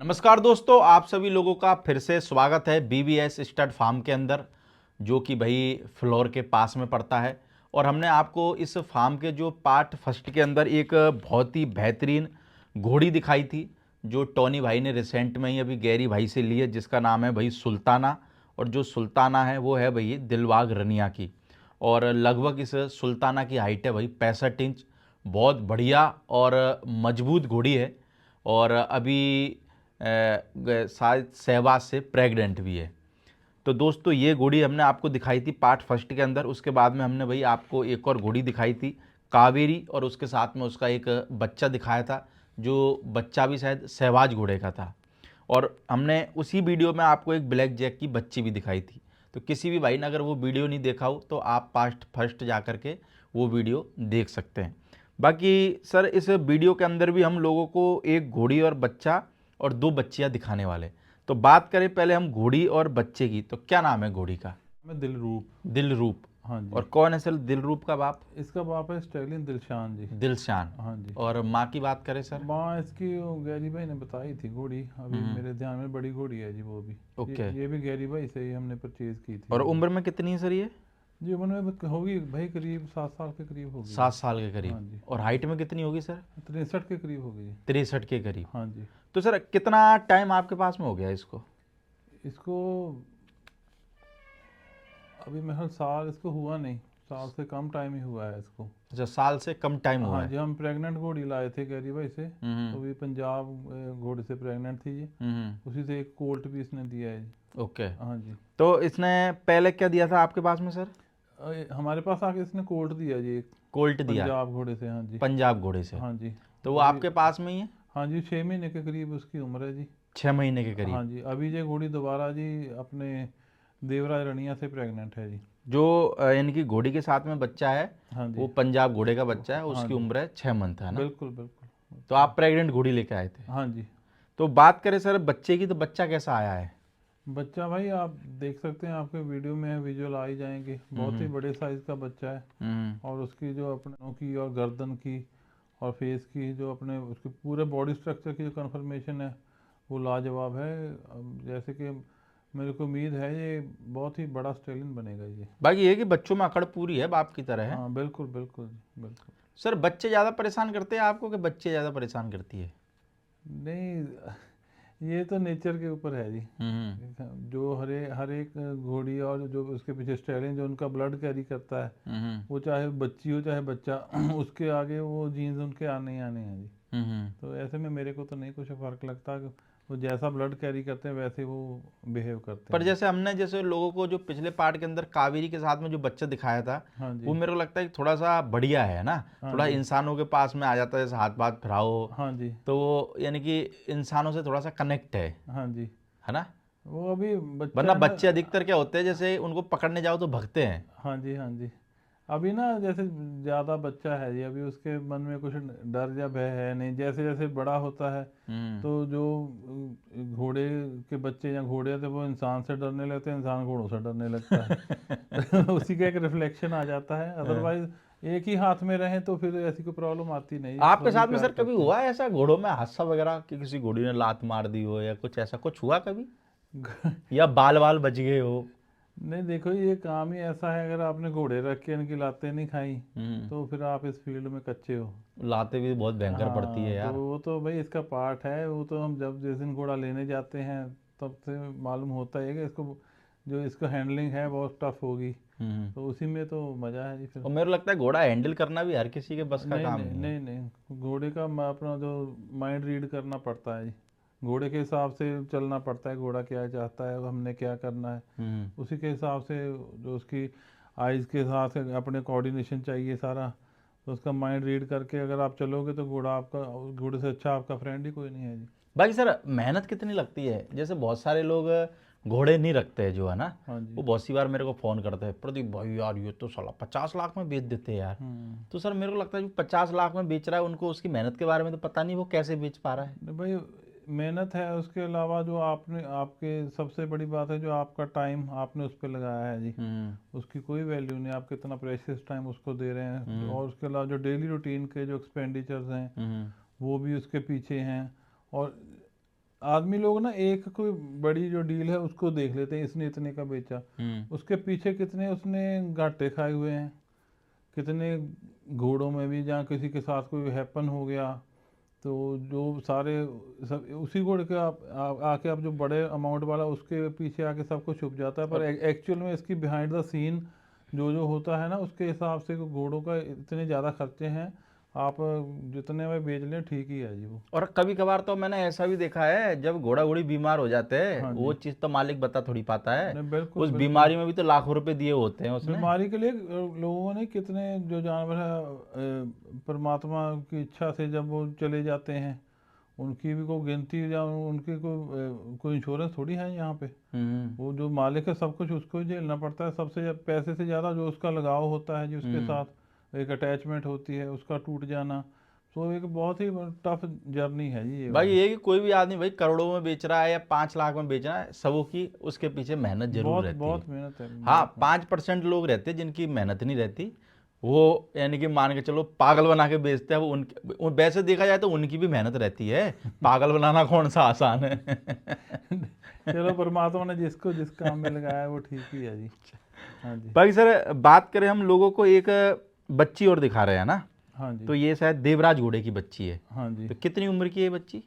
नमस्कार दोस्तों, आप सभी लोगों का फिर से स्वागत है बीबीएस स्टड फार्म के अंदर, जो कि भाई फ्लोर के पास में पड़ता है। और हमने आपको इस फार्म के जो पार्ट फर्स्ट के अंदर एक बहुत ही बेहतरीन घोड़ी दिखाई थी, जो टोनी भाई ने रिसेंट में ही अभी गैरी भाई से ली है, जिसका नाम है भाई सुल्ताना। और जो सुल्ताना है वो है भाई दिलबाग रनिया की। और लगभग इस सुल्ताना की हाइट है भाई 65 इंच। बहुत बढ़िया और मजबूत घोड़ी है। और अभी शायद सहवाग से प्रेग्नेंट भी है। तो दोस्तों, ये घोड़ी हमने आपको दिखाई थी पार्ट फर्स्ट के अंदर। उसके बाद में हमने भाई आपको एक और घोड़ी दिखाई थी कावेरी, और उसके साथ में उसका एक बच्चा दिखाया था, जो बच्चा भी शायद सहवाज घोड़े का था। और हमने उसी वीडियो में आपको एक ब्लैक जैक की बच्ची भी दिखाई थी। तो किसी भी भाई ने अगर वो वीडियो नहीं देखा हो तो आप पास्ट फर्स्ट जा कर के वो वीडियो देख सकते हैं। बाकी सर, इस वीडियो के अंदर भी हम लोगों को एक घोड़ी और बच्चा और दो बच्चियां दिखाने वाले। तो बात करें पहले हम घोड़ी और बच्चे की, तो क्या नाम है घोड़ी का? मैं दिलरूप। दिलरूप। हाँ जी। और कौन है सर दिलरूप का बाप? इसका बाप है स्टैलिन दिलशान जी। दिलशान। हाँ जी। और माँ की बात करें सर? माँ इसकी वो गैरी भाई ने बताई थी घोड़ी, अभी मेरे ध्यान में बड़ी घोड़ी है जी वो भी। ओके। ये भी गैरी भाई से ही हमने परचेज की थी और जी। उम्र में कितनी है सर ये? जी उम्र में होगी भाई करीब 7 साल के करीब होगी जी। 7 साल के करीब। हाँ जी। और हाइट में कितनी होगी सर? 63 के करीब होगी जी। 63 के करीब। हाँ जी। तो सर कितना टाइम आपके पास में हो गया इसको? इसको अभी मेरे ख्याल साल इसको हुआ नहीं, साल से कम टाइम ही हुआ है इसको। अच्छा, साल से कम टाइम हुआ हाँ है। जी, हम प्रेग्नेंट घोड़ी लाए थे गैरी भाई से। हम्म। तो भी पंजाब घोड़े से प्रेग्नेंट थी जी। उसी से एक कोल्ट भी इसने दिया है जी। ओके। हाँ जी। तो इसने पहले क्या दिया था आपके पास में सर? हमारे पास आके इसने कोल्ट दिया जी एक, कोल्ट दिया? पंजाब घोड़े से। हाँ जी। पंजाब घोड़े से? हाँ जी। तो वो अभी आपके पास में ही है? हाँ जी, 6 महीने के करीब उसकी उम्र है जी। 6 महीने के करीब? हाँ जी, अभी ये घोड़ी दोबारा जी अपने देवराज रनिया से प्रेग्नेंट है जी। जो यानी कि घोड़ी के साथ में बच्चा है, हाँ जी। वो पंजाब घोड़े का बच्चा है, हाँ उसकी जी, उम्र है 6 मंथ, है ना? बिल्कुल बिल्कुल। तो आप प्रेग्नेंट घोड़ी लेके आए थे? हाँ जी। तो बात करें सर बच्चे की, तो बच्चा कैसा आया है? बच्चा भाई आप देख सकते हैं, आपके वीडियो में विजुअल आ ही जाएंगे, बहुत ही बड़े साइज का बच्चा है। हम्म। और उसकी जो अपने नों की और गर्दन की और फेस की जो अपने उसके पूरे बॉडी स्ट्रक्चर की जो कन्फर्मेशन है वो लाजवाब है। अब जैसे कि मेरे को उम्मीद है ये बहुत ही बड़ा स्टेलियन बनेगा ये। बाकी ये है कि बच्चों में अकड़ पूरी है, बाप की तरह है। हाँ बिल्कुल बिल्कुल जी, बिल्कुल। सर बच्चे ज़्यादा परेशान करते हैं आपको कि बच्चे ज़्यादा परेशान करती है? नहीं, ये तो नेचर के ऊपर है जी। जो हर एक घोड़ी और जो उसके पीछे स्टेलियन जो उनका ब्लड कैरी करता है, वो चाहे बच्ची हो चाहे बच्चा उसके आगे वो जीन्स उनके आने ही आने हैं जी। तो ऐसे में मेरे को तो नहीं कुछ फ़र्क लगता कि वो जैसा ब्लड कैरी करते हैं वैसे वो बिहेव करते पर हैं जी। जैसे हमने जैसे लोगों को जो पिछले पार्ट के अंदर कावेरी के साथ में जो बच्चा दिखाया था, हाँ वो जी। मेरे को लगता है कि थोड़ा सा बढ़िया है ना। हाँ थोड़ा जी। इंसानों के पास में आ जाता है, जैसे हाथ पाथ फिराओ, हाँ जी। तो वो यानी कि इंसानों से थोड़ा सा कनेक्ट हाँ जी। है ना? वो अभी बच्चा वरना है ना। बच्चे अधिकतर क्या होते हैं, जैसे उनको पकड़ने जाओ तो भगते हैं। हाँ जी। हाँ जी। अभी ना जैसे ज़्यादा बच्चा है जी, अभी उसके मन में कुछ डर या भय है नहीं। जैसे जैसे बड़ा होता है तो जो घोड़े के बच्चे या घोड़े थे वो इंसान से डरने लगते हैं, इंसान घोड़ों से डरने लगता है। तो उसी का एक रिफ्लेक्शन आ जाता है। अदरवाइज एक ही हाथ में रहें तो फिर ऐसी कोई प्रॉब्लम आती नहीं, आपके सभी साथ में प्यार सर कभी करते हैं। हुआ है ऐसा घोड़ों में हादसा वगैरह कि किसी घोड़ी ने लात मार दी हो, या कुछ ऐसा कुछ हुआ कभी, या बाल बाल बच गए हो? नहीं देखो, ये काम ही ऐसा है, अगर आपने घोड़े रख के इनकी लातें नहीं खाई तो फिर आप इस फील्ड में कच्चे हो। लाते भी बहुत भयंकर पड़ती है हाँ, तो यार। वो तो भाई इसका पार्ट है। वो तो हम जब जिस दिन घोड़ा लेने जाते हैं तब से मालूम होता है कि इसको जो इसका हैंडलिंग है बहुत टफ होगी। तो उसी में तो मज़ा है जी फिर। और मेरे को लगता है घोड़ा हैंडल करना भी हर किसी के बस का नहीं काम नहीं नहीं है। नहीं नहीं, घोड़े का अपना जो माइंड रीड करना पड़ता है जी। घोड़े के हिसाब से चलना पड़ता है, घोड़ा क्या चाहता है हमने क्या करना है, उसी के हिसाब से जो उसकी आइज़ के साथ अपने कोऑर्डिनेशन चाहिए सारा। तो उसका माइंड रीड करके अगर आप चलोगे तो घोड़ा आपका, घोड़े से अच्छा आपका फ्रेंड ही कोई नहीं है जी। बाकी सर मेहनत कितनी लगती है? जैसे बहुत सारे लोग घोड़े नहीं रखते हैं जो है ना, हाँ वो जी। बहुत सी बार मेरे को फ़ोन करते हैं, प्रदीप भाई यार ये तो साला 50 लाख में बेच देते हैं यार। तो सर मेरे को लगता है जो 50 लाख में बेच रहा है, उनको उसकी मेहनत के बारे में तो पता नहीं वो कैसे बेच पा रहा है। नहीं भाई, मेहनत है, उसके अलावा जो आपने, आपके सबसे बड़ी बात है जो आपका टाइम आपने उस पर लगाया है जी, उसकी कोई वैल्यू नहीं। आप कितना प्रेशियस टाइम उसको दे रहे हैं। और उसके अलावा जो डेली रूटीन के जो एक्सपेंडिचर्स हैं वो भी उसके पीछे हैं। और आदमी लोग ना एक कोई बड़ी जो डील है उसको देख लेते हैं, इसने इतने का बेचा, उसके पीछे कितने उसने घाटे खाए हुए हैं, कितने घोड़ों में भी, जहाँ किसी के साथ कोई हैपन हो गया तो जो सारे सब उसी घोड़े के आके आप जो बड़े अमाउंट वाला उसके पीछे आके सब कुछ छुप जाता है, पर एक्चुअल में इसकी बिहाइंड द सीन जो जो होता है ना उसके हिसाब से घोड़ों का इतने ज़्यादा खर्चे हैं, आप जितने में बेच लें ठीक ही है जी वो। और कभी कभार तो मैंने ऐसा भी देखा है, जब घोड़ा घोड़ी बीमार हो जाते हैं, हाँ वो जी, चीज़ तो मालिक बता थोड़ी पाता है, नहीं बिल्कुल उस बिल्कुल। बीमारी में भी तो लाखों रुपए दिए होते हैं उसने। बीमारी के लिए लोगों ने कितने जो जानवर है परमात्मा की इच्छा से जब वो चले जाते हैं उनकी भी कोई गिनती या उनकी कोई इंश्योरेंस थोड़ी है यहाँ पे। वो जो मालिक है सब कुछ उसको ही झेलना पड़ता है, सबसे पैसे से ज़्यादा जो उसका लगाव होता है, जो उसके साथ एक अटैचमेंट होती है, उसका टूट जाना, तो एक बहुत ही टफ जर्नी है जी ये भाई वाली। ये कि कोई भी आदमी भाई करोड़ों में बेच रहा है या 5 लाख में बेच रहा है, सबों की उसके पीछे मेहनत जरूर बहुत रहती है। बहुत मेहनत है, हाँ, बहुत मेहनत। 5% लोग रहते हैं जिनकी मेहनत नहीं रहती, वो यानी कि मान के चलो पागल बना के बेचते हैं, वो वैसे देखा जाए तो उनकी भी मेहनत रहती है, पागल बनाना कौन सा आसान है। चलो परमात्मा ने जिसको जिस काम में लगाया है वो ठीक ही है जी। हाँ जी। बाकी सर बात करें हम लोगों को एक बच्ची और दिखा रहे हैं ना, हाँ जी। तो ये शायद देवराज घोड़े की बच्ची है। हाँ जी। तो कितनी उम्र की है ये बच्ची?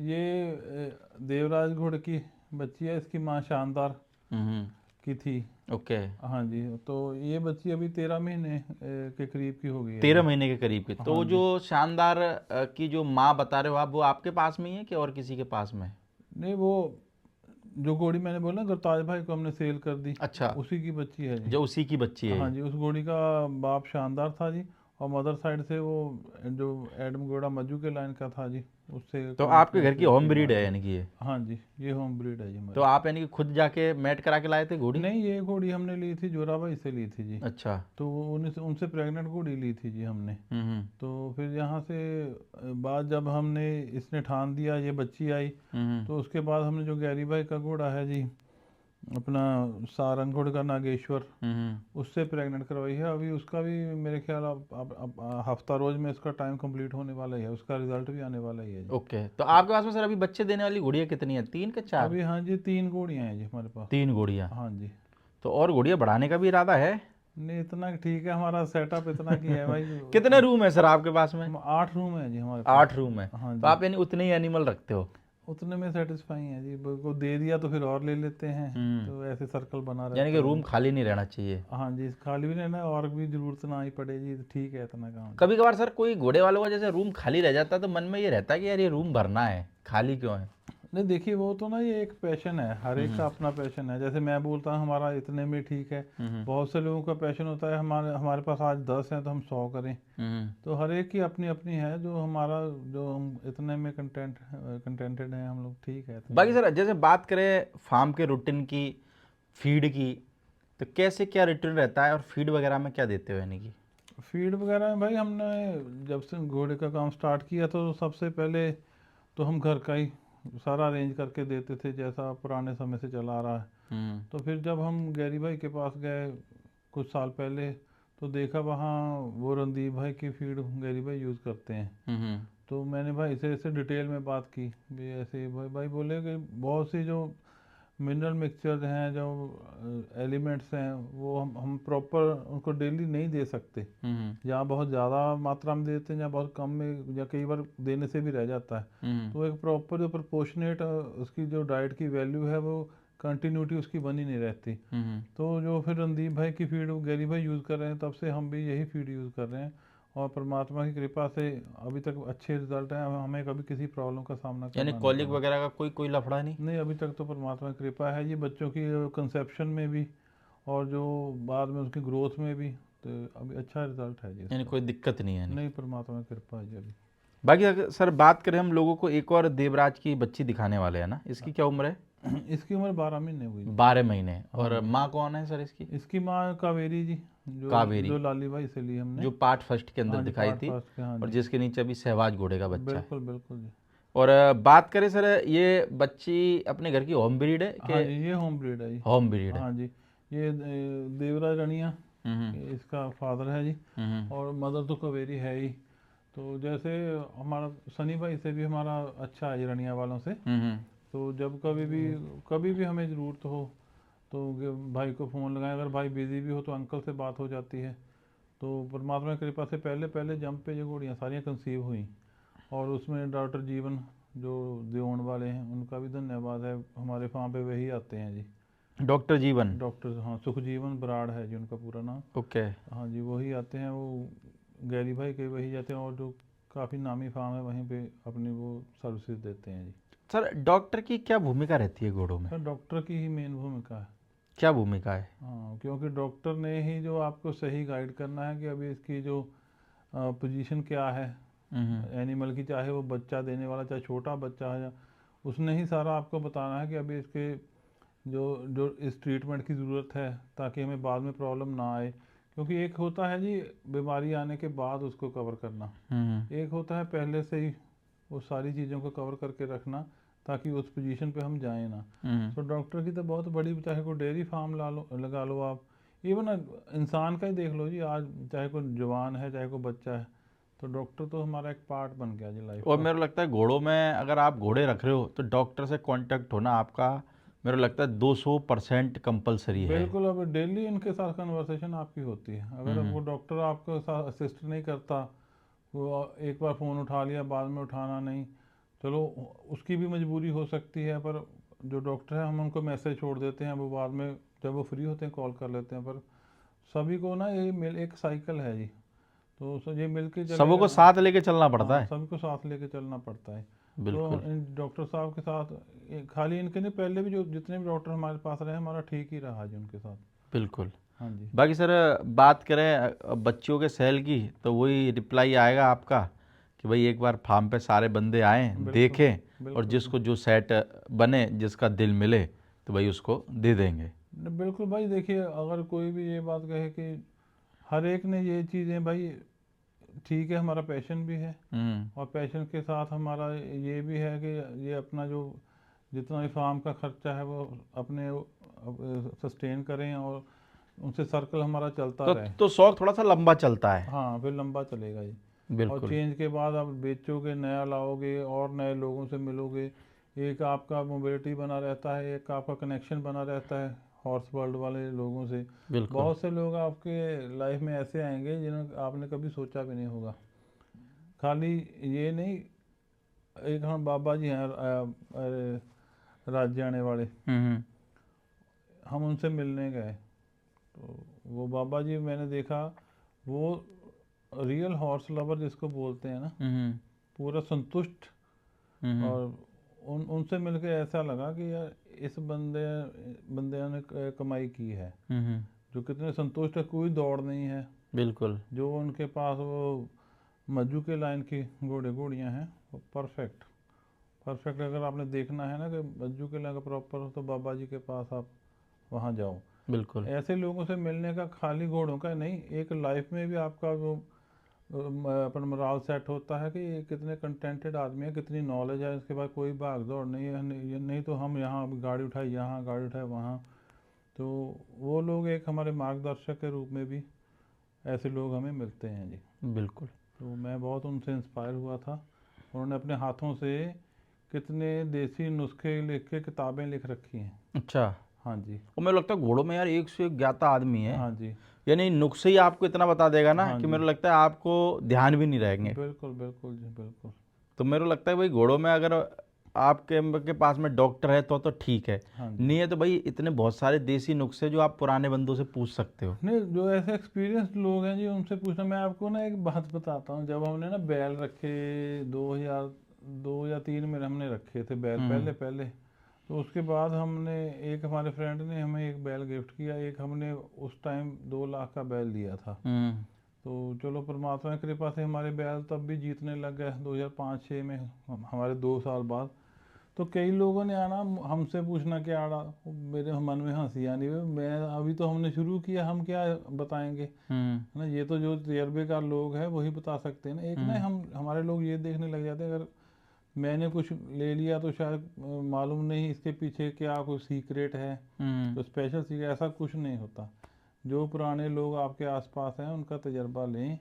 ये देवराज घोड़े की बच्ची है, इसकी माँ शानदार हम्म। की थी। ओके। हाँ जी, तो ये बच्ची अभी 13 महीने के करीब की हो गई है 13 जी। महीने के करीब की। तो हाँ जो जी। शानदार की जो माँ बता रहे हो आप, वो आपके पास में ही है कि और किसी के पास में है? नहीं, वो जो घोड़ी मैंने बोला ना गुरताज भाई को हमने सेल कर दी, अच्छा, उसी की बच्ची है जी। जो उसी की बच्ची है हाँ ये। जी, उस घोड़ी का बाप शानदार था जी, और मदर साइड से वो जो एडम घोड़ा मज्जू के लाइन का था जी, उससे तो कोई आपके घर की इनफलुएंस होम नहीं ब्रीड हुआ है जी। यानी कि ये? हाँ जी, ये होम ब्रीड है जी तो हमारी। आप यानी कि खुद जाके मैट करा के लाए थे घोड़ी? नहीं, ये घोड़ी हमने ली थी जोराबाई से ली थी जी। अच्छा। तो उनसे उनसे प्रेग्नेंट घोड़ी ली थी जी हमने। हम्म। तो फिर यहाँ से बाद जब हमने इसने ठान दिया ये बच्ची आई, हम्म। तो उसके बाद हमने जो गैरी भाई का घोड़ा है जी अपना सारंग घोड़े का नागेश्वर, उससे प्रेग्नेंट करवाई है। अभी उसका भी मेरे ख्याल अब हफ्ता रोज में इसका टाइम कंप्लीट होने वाला ही है, उसका रिजल्ट भी आने वाला ही है जी। ओके, तो आपके पास में सर अभी बच्चे देने वाली घोड़ियाँ कितनी है, 3 के 4? अभी हाँ जी 3 घोड़ियाँ हैं जी हमारे पास। 3 घोड़ियाँ। हाँ जी। तो और घोड़ियाँ बढ़ाने का भी इरादा है? नहीं, इतना ठीक है, हमारा सेटअप इतना की है भाई। कितने रूम है सर आपके पास में? 8 रूम है जी हमारे 8 पास। रूम है। हाँ तो जी, आप यानी उतने ही एनिमल रखते हो? उतने में सेटिस्फाई है जी, को दे दिया तो फिर और ले लेते हैं, हम्म। तो ऐसे सर्कल बना यानी रहता कि है रूम जी। खाली नहीं रहना चाहिए। हाँ जी, खाली भी रहना है और भी जरूरत ना ही पड़े जी, तो ठीक है इतना काम जी। कभी कभार सर कोई घोड़े वालों का जैसे रूम खाली रह जाता है तो मन में ये रहता है कि यार ये रूम भरना है, खाली क्यों है? नहीं देखिए, वो तो ना ये एक पैशन है, हर एक का अपना पैशन है। जैसे मैं बोलता हूँ हमारा इतने में ठीक है, बहुत से लोगों का पैशन होता है हमारे हमारे पास आज 10 हैं तो हम 100 करें। तो हर एक की अपनी अपनी है, जो हमारा जो हम इतने में कंटेंटेड हैं हम लोग, ठीक है इतने बाकी में। सर जैसे बात करें फार्म के रूटीन की, फीड की, तो कैसे क्या रूटीन रहता है और फीड वगैरह में क्या देते हो यानी कि? फीड वगैरह में भाई हमने जब से घोड़े का काम स्टार्ट किया तो सबसे पहले तो हम घर का ही सारा अरेंज करके देते थे, जैसा पुराने समय से चला आ रहा है। तो फिर जब हम गैरी भाई के पास गए कुछ साल पहले, तो देखा वहाँ वो रणदीप भाई की फीड गैरी भाई यूज़ करते हैं। तो मैंने भाई से ऐसे डिटेल में बात की भी ऐसे, भाई बोले कि बहुत सी जो मिनरल मिक्सचर हैं, जो एलिमेंट्स हैं, वो हम प्रॉपर उनको डेली नहीं दे सकते। या बहुत ज़्यादा मात्रा में देते हैं या बहुत कम में, या कई बार देने से भी रह जाता है। तो एक प्रॉपर जो प्रोपोर्शनेट उसकी जो डाइट की वैल्यू है वो कंटिन्यूटी उसकी बनी नहीं रहती। तो जो फिर रणदीप भाई की फीड गैरी भाई यूज़ कर रहे हैं, तब से हम भी यही फीड यूज़ कर रहे हैं, और परमात्मा की कृपा से अभी तक अच्छे रिजल्ट हैं, हमें कभी किसी प्रॉब्लम का सामना यानी करना नहीं कॉलिक पड़ा। वगैरह का कोई लफड़ा नहीं? नहीं, अभी तक तो परमात्मा की कृपा है जी, बच्चों की कंसेप्शन में भी और जो बाद में उसकी ग्रोथ में भी, तो अभी अच्छा रिजल्ट है जी यानी इसका। कोई दिक्कत नहीं है? नहीं, परमात्मा की कृपा है जी अभी। बाकी अगर सर बात करें हम लोगों को, एक और देवराज की बच्ची दिखाने वाले हैं ना, इसकी क्या उम्र है? इसकी उम्र 12 महीने हुई। 12 महीने। हाँ और जी। माँ कौन है सर इसकी? इसकी माँ कावेरी जी, कावेरी, जो लाली भाई से ली हमने। जो पार्ट फर्स्ट के अंदर हाँ जी, दिखाई पार्ट थी, फर्स्ट के। हाँ और जी, जिसके नीचे अभी सहवाज घोड़े का बच्चा है। बिल्कुल बिल्कुल जी। और बात करें सर, ये बच्ची अपने घर की होम ब्रीड है हाँ कि? जी, ये होम ब्रीड है जी। होम ब्रीड है। हाँ जी, ये देवराज रनिया हम्म। इसका फादर है जी, हम्म। और मदर तो कावेरी है ही। तो जैसे हमारा सनी भाई से भी हमारा अच्छा है रनिया वालों से। तो जब कभी भी हमें ज़रूरत हो तो भाई को फ़ोन लगाएं, अगर भाई बिज़ी भी हो तो अंकल से बात हो जाती है। तो परमात्मा की कृपा से पहले पहले जंप पे ये घोड़ियाँ सारियाँ कंसीव हुई। और उसमें डॉक्टर जीवन जो देओन वाले हैं उनका भी धन्यवाद है, हमारे फार्म पे वही आते हैं जी। डॉक्टर जीवन। डॉक्टर, हाँ, सुखजीवन बराड़ है जी उनका पूरा नाम। ओके। हाँ जी, वही आते हैं, वो गैरी भाई के वही जाते हैं, और जो काफ़ी नामी फार्म है वहीं पे अपनी वो सर्विसेज देते हैं जी। सर डॉक्टर की क्या भूमिका रहती है घोड़ों में? सर डॉक्टर की ही मेन भूमिका है। क्या भूमिका है? हाँ, क्योंकि डॉक्टर ने ही जो आपको सही गाइड करना है कि अभी इसकी जो पोजीशन क्या है एनिमल की, चाहे वो बच्चा देने वाला चाहे छोटा बच्चा है, उसने ही सारा आपको बताना है कि अभी इसके जो जो इस ट्रीटमेंट की ज़रूरत है ताकि हमें बाद में प्रॉब्लम ना आए। क्योंकि एक होता है जी बीमारी आने के बाद उसको कवर करना, एक होता है पहले से ही वो सारी चीज़ों को कवर करके रखना ताकि उस पोजीशन पे हम जाएं ना। तो डॉक्टर की तो बहुत बड़ी, चाहे कोई डेयरी फार्म लगा लो आप, इवन इंसान का ही देख लो जी, आज चाहे कोई जवान है चाहे कोई बच्चा है, तो डॉक्टर तो हमारा एक पार्ट बन गया जी लाइफ और का। मेरे को लगता है घोड़ों में अगर आप घोड़े रख रहे हो तो डॉक्टर से कांटेक्ट होना आपका, मेरे को लगता है 200% कंपलसरी है। बिल्कुल, अब डेली इनके साथ कन्वर्सेशन आपकी होती है। अगर अब वो डॉक्टर आपको साथ असिस्ट नहीं करता, वो एक बार फ़ोन उठा लिया बाद में उठाना नहीं, चलो उसकी भी मजबूरी हो सकती है, पर जो डॉक्टर है हम उनको मैसेज छोड़ देते हैं, वो बाद में जब वो फ्री होते हैं कॉल कर लेते हैं। पर सभी को ना ये मिल एक साइकिल है जी, तो ये मिल के सबों को चलेगा। साथ लेके चलना पड़ता हाँ, है। सभी को साथ लेके चलना पड़ता है। तो बिल्कुल। इन डॉक्टर साहब के साथ खाली इनके नहीं, पहले भी जो जितने भी डॉक्टर हमारे पास रहे हमारा ठीक ही रहा जी उनके साथ। बिल्कुल। हाँ जी। बाकी सर बात करें बच्चों के सेल की, तो वही रिप्लाई आएगा आपका कि भाई एक बार फार्म पे सारे बंदे आएँ बिल्कुल देखें, और बिल्कुल जिसको जो सेट बने जिसका दिल मिले तो भाई उसको दे देंगे। बिल्कुल भाई, देखिए अगर कोई भी ये बात कहे कि हर एक ने ये चीज़ें भाई, ठीक है हमारा पैशन भी है, और पैशन के साथ हमारा ये भी है कि ये अपना जो जितना भी फार्म का खर्चा है वो अपने सस्टेन करें, और उनसे सर्कल हमारा चलता रहे। तो शौक थोड़ा सा लंबा चलता है। हाँ, फिर लंबा चलेगा ये। और बिल्कुल। चेंज के बाद आप बेचोगे, नया लाओगे और नए लोगों से मिलोगे, एक आपका मोबिलिटी बना रहता है, एक आपका कनेक्शन बना रहता है हॉर्स वर्ल्ड वाले लोगों से। बिल्कुल। बहुत से लोग आपके लाइफ में ऐसे आएंगे जिन्हें आपने कभी सोचा भी नहीं होगा। खाली ये नहीं, एक हम बाबा जी हैं राज्य आने वाले, हम उनसे मिलने गए, तो वो बाबा जी मैंने देखा, वो रियल हॉर्स लवर जिसको बोलते हैं ना, पूरा संतुष्ट। और उनसे मिलके ऐसा लगा कि यार इस बंदे ने कमाई की है, जो कितने संतुष्ट है, कोई दौड़ नहीं है। बिल्कुल। जो उनके पास वो मज्जू के लाइन की घोड़ियाँ हैं, वो परफेक्ट परफेक्ट। अगर आपने देखना है ना कि मज्जू के लाइन का प्रॉपर, तो बाबा जी के पास आप वहाँ जाओ। बिल्कुल। ऐसे लोगों से मिलने का खाली घोड़ों का नहीं, एक लाइफ में भी आपका वो अपना मोराल सेट होता है कि ये कितने कंटेंटेड आदमी है, कितनी नॉलेज है, इसके बाद कोई भाग दौड़ नहीं है, नहीं तो हम यहाँ गाड़ी उठाए यहाँ गाड़ी उठाए वहाँ। तो वो लोग एक हमारे मार्गदर्शक के रूप में भी ऐसे लोग हमें मिलते हैं जी। बिल्कुल। तो मैं बहुत उनसे इंस्पायर हुआ था। उन्होंने अपने हाथों से कितने देसी नुस्खे लिख के किताबें लिख रखी हैं। अच्छा। हाँ जी। और मेरे लगता है घोड़ों में यार एक से एक ज्ञाता आदमी है, हाँ जी। यानी नुस्खे ही आपको इतना बता देगा ना हाँ कि जी। मेरे लगता है आपको ध्यान भी नहीं रहेंगे। बिल्कुल बिल्कुल जी, बिल्कुल। तो मेरे को लगता है भाई घोड़ों में अगर आपके पास में डॉक्टर है तो ठीक है, हाँ जी। नहीं है तो भाई इतने बहुत सारे देसी नुस्खे जो आप पुराने बंदों से पूछ सकते हो। नहीं, जो ऐसे एक्सपीरियंस लोग हैं जी उनसे पूछना। मैं आपको ना एक बात बताता हूँ, जब हमने ना बैल रखे 2002 या 3 में हमने रखे थे बैल, पहले पहले। तो उसके बाद हमने, एक हमारे फ्रेंड ने हमें एक बैल गिफ्ट किया, एक हमने उस टाइम 2 लाख का बैल लिया था। तो चलो परमात्मा की कृपा से हमारे बैल तब भी जीतने लग गए 2005-06 में, हमारे 2 साल बाद। तो कई लोगों ने आना हमसे पूछना क्या आड़ा, मेरे मन में हंसी आनी, मैं अभी तो हमने शुरू किया, हम क्या बताएंगे, है ना। ये तो जो तजर्बेकार लोग हैं वही बता सकते हैं ना। एक ना हमारे लोग ये देखने लग जाते हैं, अगर मैंने कुछ ले लिया तो शायद मालूम नहीं इसके पीछे क्या कोई सीक्रेट है, तो स्पेशल सीक्रेट, ऐसा कुछ नहीं होता। जो पुराने लोग आपके आसपास हैं उनका तजर्बा लें,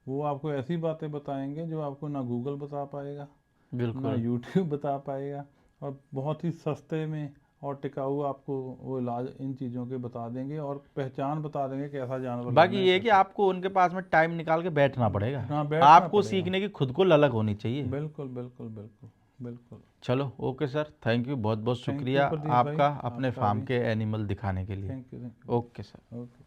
वो आपको ऐसी बातें बताएंगे जो आपको ना गूगल बता पाएगा, ना बिल्कुल। यूट्यूब बता पाएगा, और बहुत ही सस्ते में और टिकाऊ आपको वो इलाज इन चीज़ों के बता देंगे, और पहचान बता देंगे कि ऐसा जानवर बाकी लेना है ये है कि कैसे। आपको उनके पास में टाइम निकाल के बैठना पड़ेगा, हाँ, बैठना आपको पड़ेगा। सीखने की खुद को ललक होनी चाहिए। बिल्कुल बिल्कुल बिल्कुल बिल्कुल। चलो ओके सर, थैंक यू, बहुत बहुत थैंक यू शुक्रिया प्रदीप भाई, आपका अपने आपका फार्म भी। के एनिमल दिखाने के लिए। Thank you okay sir. Okay.